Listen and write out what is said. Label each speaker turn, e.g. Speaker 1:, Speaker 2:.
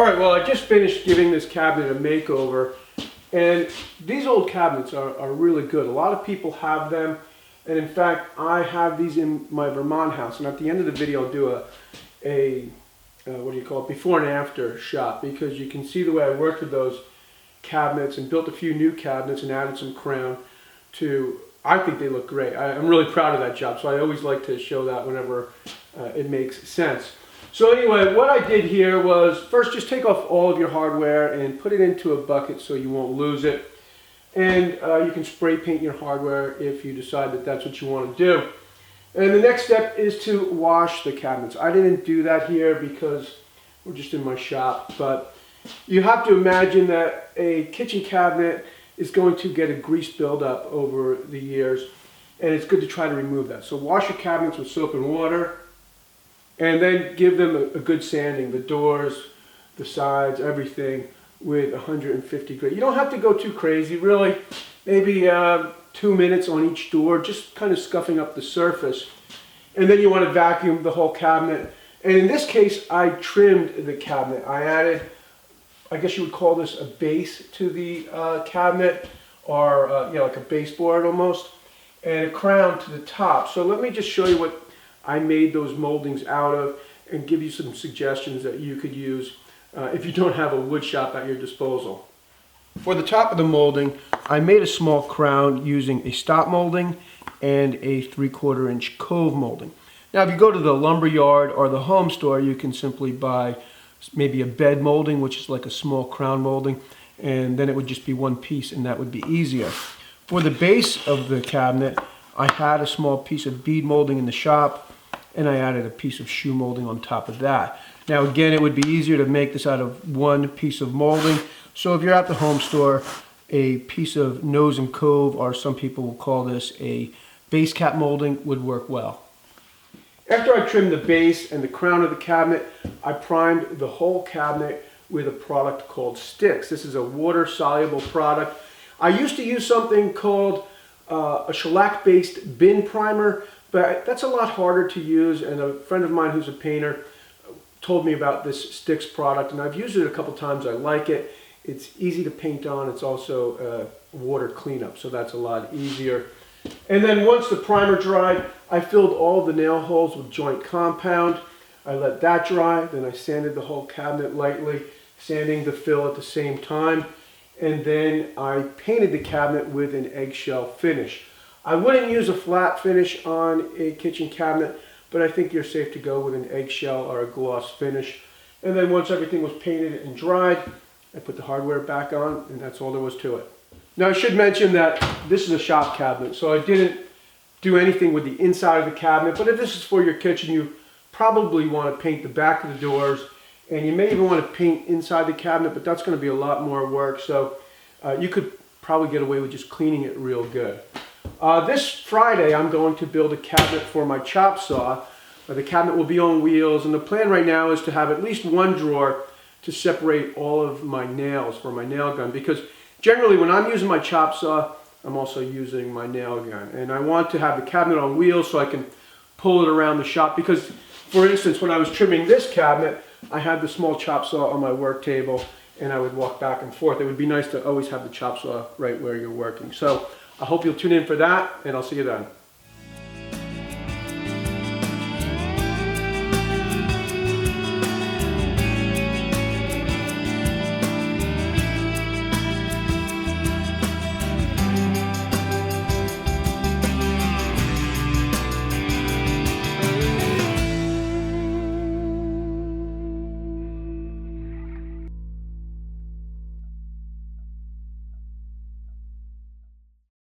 Speaker 1: Alright, well, I just finished giving this cabinet a makeover, and these old cabinets are really good. A lot of people have them, and in fact I have these in my Vermont house, and at the end of the video I'll do a what do you call it, before and after shot, because you can see the way I worked with those cabinets and built a few new cabinets and added some crown to. I think they look great. I'm really proud of that job, so I always like to show that whenever it makes sense. So anyway, what I did here was first just take off all of your hardware and put it into a bucket so you won't lose it. And you can spray paint your hardware if you decide that that's what you want to do. And the next step is to wash the cabinets. I didn't do that here because we're just in my shop, but you have to imagine that a kitchen cabinet is going to get a grease buildup over the years, and it's good to try to remove that. So wash your cabinets with soap and water, and then give them a good sanding, the doors, the sides, everything, with 150 grit. You don't have to go too crazy, really. Maybe 2 minutes on each door, just kind of scuffing up the surface. And then you want to vacuum the whole cabinet. And in this case, I trimmed the cabinet. I added, I guess you would call this a base to the cabinet, or like a baseboard almost, and a crown to the top. So let me just show you what I made those moldings out of and give you some suggestions that you could use if you don't have a wood shop at your disposal. For the top of the molding, I made a small crown using a stop molding and a 3/4 inch cove molding. Now if you go to the lumber yard or the home store, you can simply buy maybe a bed molding, which is like a small crown molding, and then it would just be one piece, and that would be easier. For the base of the cabinet, I had a small piece of bead molding in the shop, and I added a piece of shoe molding on top of that. Now again, it would be easier to make this out of one piece of molding, so if you're at the home store, a piece of nose and cove, or some people will call this a base cap molding, would work well. After I trimmed the base and the crown of the cabinet, I primed the whole cabinet with a product called Sticks. This is a water-soluble product. I used to use something called a shellac-based bin primer, but that's a lot harder to use, and a friend of mine who's a painter told me about this Sticks product, and I've used it a couple times. I like it. It's easy to paint on. It's also water cleanup, so that's a lot easier. And then once the primer dried, I filled all the nail holes with joint compound. I let that dry, then I sanded the whole cabinet lightly, sanding the fill at the same time, and then I painted the cabinet with an eggshell finish. I wouldn't use a flat finish on a kitchen cabinet, but I think you're safe to go with an eggshell or a gloss finish. And then once everything was painted and dried, I put the hardware back on, and that's all there was to it. Now I should mention that this is a shop cabinet, so I didn't do anything with the inside of the cabinet, but if this is for your kitchen, you probably want to paint the back of the doors, and you may even want to paint inside the cabinet, but that's going to be a lot more work, so you could probably get away with just cleaning it real good. This Friday, I'm going to build a cabinet for my chop saw. The cabinet will be on wheels, and the plan right now is to have at least one drawer to separate all of my nails for my nail gun, because generally when I'm using my chop saw, I'm also using my nail gun, and I want to have the cabinet on wheels so I can pull it around the shop, because for instance, when I was trimming this cabinet, I had the small chop saw on my work table, and I would walk back and forth. It would be nice to always have the chop saw right where you're working. So I hope you'll tune in for that, and I'll see you then.